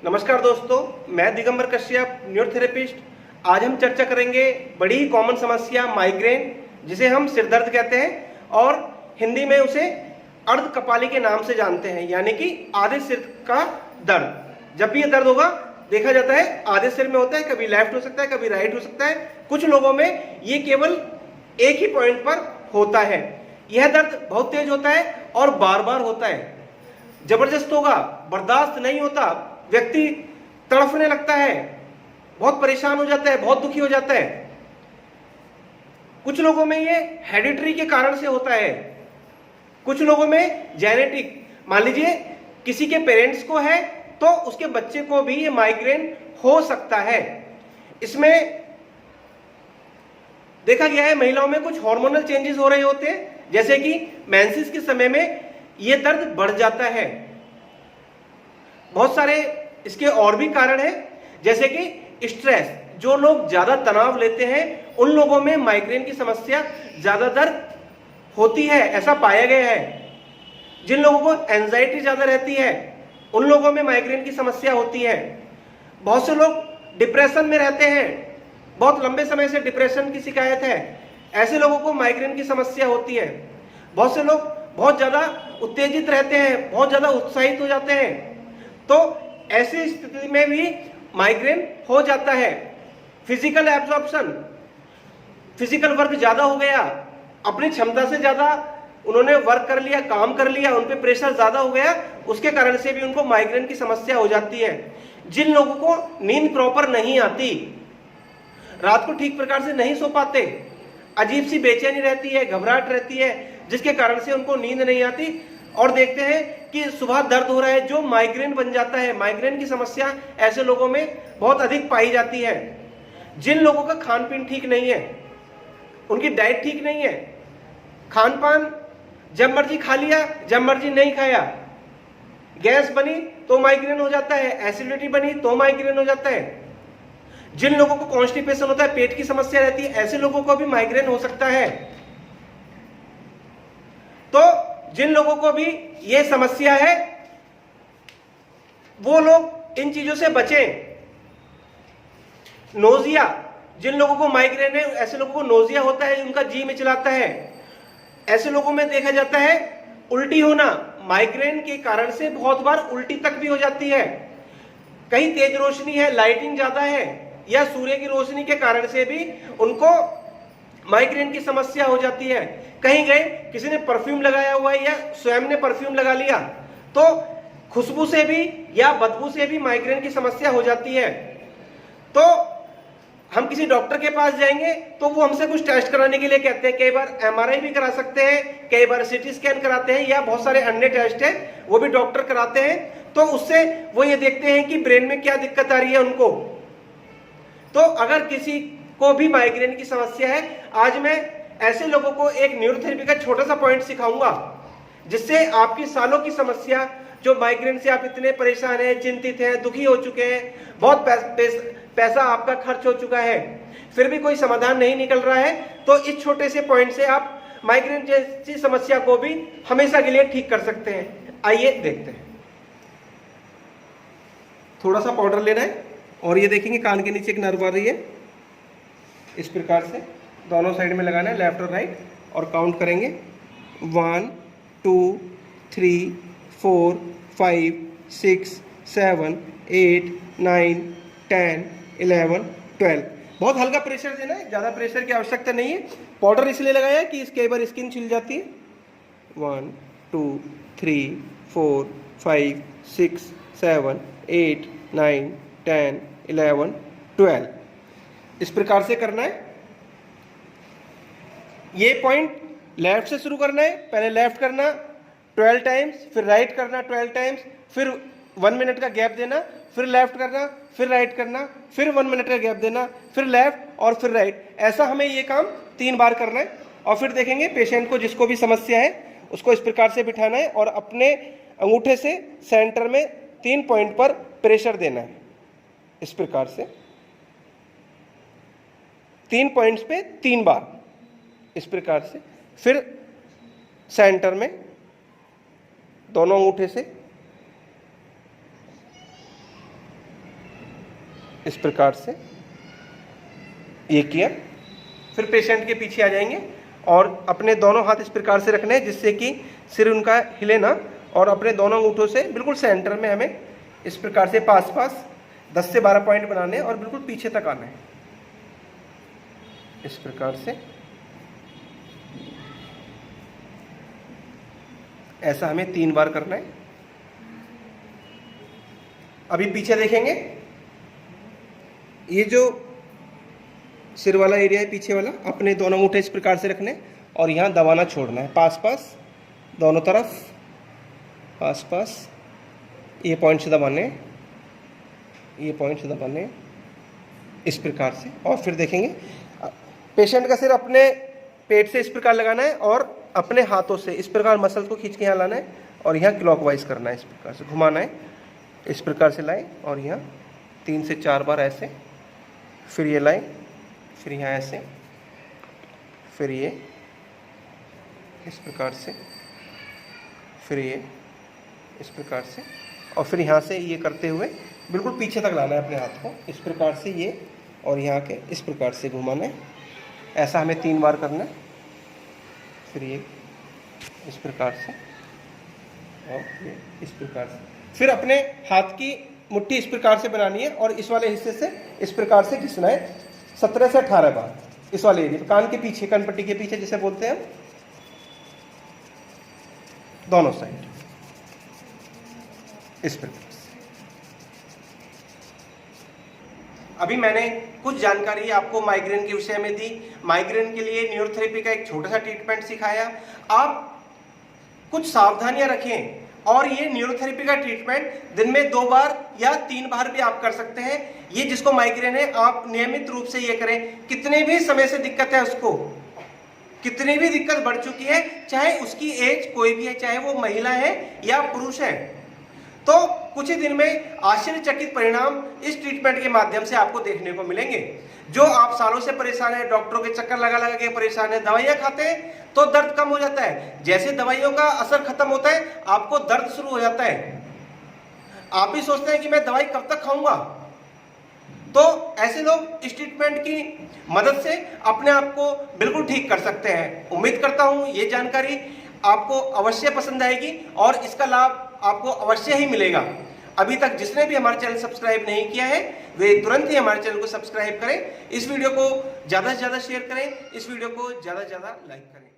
नमस्कार दोस्तों, मैं दिगंबर कश्यप, न्यूरोथेरेपिस्ट। आज हम चर्चा करेंगे बड़ी ही कॉमन समस्या माइग्रेन, जिसे हम सिर दर्द कहते हैं और हिंदी में उसे अर्ध कपाली के नाम से जानते हैं, यानी कि आधे सिर का दर्द। जब भी ये दर्द होगा देखा जाता है आधे सिर में होता है, कभी लेफ्ट हो सकता है, कभी राइट हो सकता है। कुछ लोगों में ये केवल एक ही पॉइंट पर होता है। यह दर्द बहुत तेज होता है और बार बार होता है, जबरदस्त होगा, बर्दाश्त नहीं होता, व्यक्ति तड़फने लगता है, बहुत परेशान हो जाता है, बहुत दुखी हो जाता है। कुछ लोगों में ये हेरिडिटरी के कारण से होता है, कुछ लोगों में जेनेटिक, मान लीजिए किसी के पेरेंट्स को है तो उसके बच्चे को भी ये माइग्रेन हो सकता है। इसमें देखा गया है महिलाओं में कुछ हार्मोनल चेंजेस हो रहे होते हैं, जैसे कि मेंसेस के समय में ये दर्द बढ़ जाता है। बहुत सारे इसके और भी कारण हैं, जैसे कि स्ट्रेस। जो लोग ज्यादा तनाव लेते हैं उन लोगों में माइग्रेन की समस्या ज्यादातर होती है, ऐसा पाया गया है। जिन लोगों को एंजाइटी ज्यादा रहती है उन लोगों में माइग्रेन की समस्या होती है। बहुत से लोग डिप्रेशन में रहते हैं, बहुत लंबे समय से डिप्रेशन की शिकायत है, ऐसे लोगों को माइग्रेन की समस्या होती है। बहुत से लोग बहुत ज्यादा उत्तेजित रहते हैं, बहुत ज्यादा उत्साहित हो जाते हैं, तो ऐसी स्थिति में भी माइग्रेन हो जाता है। फिजिकल एब्जॉर्प्शन, फिजिकल वर्क ज्यादा हो गया, अपनी क्षमता से ज्यादा उन्होंने वर्क कर लिया, काम कर लिया, उन पे प्रेशर ज्यादा हो गया, उसके कारण से भी उनको माइग्रेन की समस्या हो जाती है। जिन लोगों को नींद प्रॉपर नहीं आती, रात को ठीक प्रकार से नहीं सो पाते, अजीब सी बेचैनी रहती है, घबराहट रहती है, जिसके कारण से उनको नींद नहीं आती, और देखते हैं कि सुबह दर्द हो रहा है, जो माइग्रेन बन जाता है। माइग्रेन की समस्या ऐसे लोगों में बहुत अधिक पाई जाती है। जिन लोगों का खान पीन ठीक नहीं है, उनकी डाइट ठीक नहीं है, खान पान जब मर्जी खा लिया, जब मर्जी नहीं खाया, गैस बनी तो माइग्रेन हो जाता है, एसिडिटी बनी तो माइग्रेन हो जाता है। जिन लोगों को कॉन्स्टिपेशन होता है, पेट की समस्या रहती है, ऐसे लोगों को भी माइग्रेन हो सकता है। तो जिन लोगों को भी ये समस्या है वो लोग इन चीजों से बचें। नोजिया, जिन लोगों को माइग्रेन है ऐसे लोगों को नोजिया होता है, उनका जी मिचलाता है। ऐसे लोगों में देखा जाता है उल्टी होना, माइग्रेन के कारण से बहुत बार उल्टी तक भी हो जाती है। कहीं तेज रोशनी है, लाइटिंग ज्यादा है, या सूर्य की रोशनी के कारण से भी उनको माइग्रेन की समस्या हो जाती है। कहीं गए, किसी ने परफ्यूम लगाया हुआ है या स्वयं ने परफ्यूम लगा लिया, तो खुशबू से भी या बदबू से भी माइग्रेन की समस्या हो जाती है। तो हम किसी डॉक्टर के पास जाएंगे तो वो हमसे कुछ टेस्ट कराने के लिए कहते हैं। कई बार एमआरआई भी करा सकते हैं, कई बार सीटी स्कैन कराते हैं, या बहुत सारे अन्य टेस्ट हैं वो भी डॉक्टर कराते हैं। तो उससे वो ये देखते हैं कि ब्रेन में क्या दिक्कत आ रही है उनको। तो अगर किसी को भी माइग्रेन की समस्या है, आज मैं ऐसे लोगों को एक न्यूरोथेरेपी का छोटा सा पॉइंट सिखाऊंगा, जिससे आपकी सालों की समस्या, जो माइग्रेन से आप इतने परेशान हैं, चिंतित हैं, दुखी हो चुके हैं, बहुत पैसा आपका खर्च हो चुका है, फिर भी कोई समाधान नहीं निकल रहा है, तो इस छोटे से पॉइंट से आप माइग्रेन जैसी समस्या को भी हमेशा के लिए ठीक कर सकते हैं। आइए देखते हैं। थोड़ा सा पाउडर लेना है और ये देखेंगे कान के नीचे एक नर्व आ रही है, इस प्रकार से दोनों साइड में लगाना है, लेफ्ट और राइट, और काउंट करेंगे 1 2 3 4 5 6 7 8 9 10 11 12। बहुत हल्का प्रेशर देना है, ज़्यादा प्रेशर की आवश्यकता नहीं है। पाउडर इसलिए लगाया है कि इसके बार स्किन छिल जाती है। 1 2 3 4 5 6 7 8 9 10 11 12, इस प्रकार से करना है। ये पॉइंट लेफ्ट से शुरू करना है, पहले लेफ्ट करना 12 टाइम्स, फिर राइट करना 12 टाइम्स, फिर 1 मिनट का गैप देना, फिर लेफ्ट करना, फिर राइट करना, फिर 1 मिनट का गैप देना, फिर लेफ्ट और फिर राइट। ऐसा हमें ये काम 3 बार करना है। और फिर देखेंगे पेशेंट को जिसको भी समस्या है उसको इस प्रकार से बिठाना है और अपने अंगूठे से सेंटर में 3 पॉइंट पर प्रेशर देना है, इस प्रकार से 3 पॉइंट्स पे 3 बार, इस प्रकार से। फिर सेंटर में दोनों अंगूठे से इस प्रकार से ये किया। फिर पेशेंट के पीछे आ जाएंगे और अपने दोनों हाथ इस प्रकार से रखने हैं जिससे कि सिर उनका हिले ना, और अपने दोनों अंगूठों से बिल्कुल सेंटर में हमें इस प्रकार से पास 10 से 12 पॉइंट बनाने हैं और बिल्कुल पीछे तक आना है। इस प्रकार से ऐसा हमें 3 बार करना है। अभी पीछे देखेंगे, ये जो सिर वाला एरिया है पीछे वाला, अपने दोनों अंगूठे इस प्रकार से रखने और यहाँ दबाना छोड़ना है पास दोनों तरफ, पास ये पॉइंट से दबाने, ये पॉइंट से दबाने इस प्रकार से। और फिर देखेंगे पेशेंट का सिर अपने पेट से इस प्रकार लगाना है और अपने हाथों से इस प्रकार मसल को खींच के यहाँ लाना है और यहाँ क्लॉकवाइज करना है, इस प्रकार से घुमाना है, इस प्रकार से लाएं और यहाँ 3 से 4 बार ऐसे, फिर ये लाएं, फिर यहाँ ऐसे, फिर ये इस प्रकार से, फिर ये इस प्रकार से, और फिर यहाँ से ये करते हुए बिल्कुल पीछे तक लाना है अपने हाथ को, इस प्रकार से ये, और यहाँ के इस प्रकार से घुमाना है। ऐसा हमें 3 बार करना है। फिर ये इस प्रकार से और ये इस प्रकार से। फिर अपने हाथ की मुट्ठी इस प्रकार से बनानी है और इस वाले हिस्से से इस प्रकार से घिसना है 17 से 18 बार इस वाले एरिया, कान के पीछे, कान पट्टी के पीछे जिसे बोलते हैं, दोनों साइड इस प्रकार से। अभी मैंने कुछ जानकारी आपको माइग्रेन के विषय में दी। माइग्रेन के लिए न्यूरोथेरेपी का एक छोटा सा ट्रीटमेंट सिखाया। आप कुछ सावधानियां रखें और ये न्यूरोथेरेपी का ट्रीटमेंट दिन में 2 बार या 3 बार भी आप कर सकते हैं। ये जिसको माइग्रेन है आप नियमित रूप से ये करें। कितने भी समय से दिक्कत है उसको, कितनी भी दिक्कत बढ़ चुकी है, चाहे उसकी एज कोई भी है, चाहे वो महिला है या पुरुष है, तो कुछ ही दिन में आश्चर्यचकित परिणाम इस ट्रीटमेंट के माध्यम से आपको देखने को मिलेंगे। जो आप सालों से परेशान है, डॉक्टरों के चक्कर लगा लगा के परेशान है, दवाइयां खाते हैं तो दर्द कम हो जाता है, जैसे दवाइयों का असर खत्म होता है आपको दर्द शुरू हो जाता है। आप भी सोचते हैं कि मैं दवाई कब तक खाऊंगा, तो ऐसे लोग इस ट्रीटमेंट की मदद से अपने आप को बिल्कुल ठीक कर सकते हैं। उम्मीद करता हूं ये जानकारी आपको अवश्य पसंद आएगी और इसका लाभ आपको अवश्य ही मिलेगा। अभी तक जिसने भी हमारा चैनल सब्सक्राइब नहीं किया है वे तुरंत ही हमारे चैनल को सब्सक्राइब करें। इस वीडियो को ज़्यादा से ज़्यादा शेयर करें, इस वीडियो को ज़्यादा से ज़्यादा लाइक करें।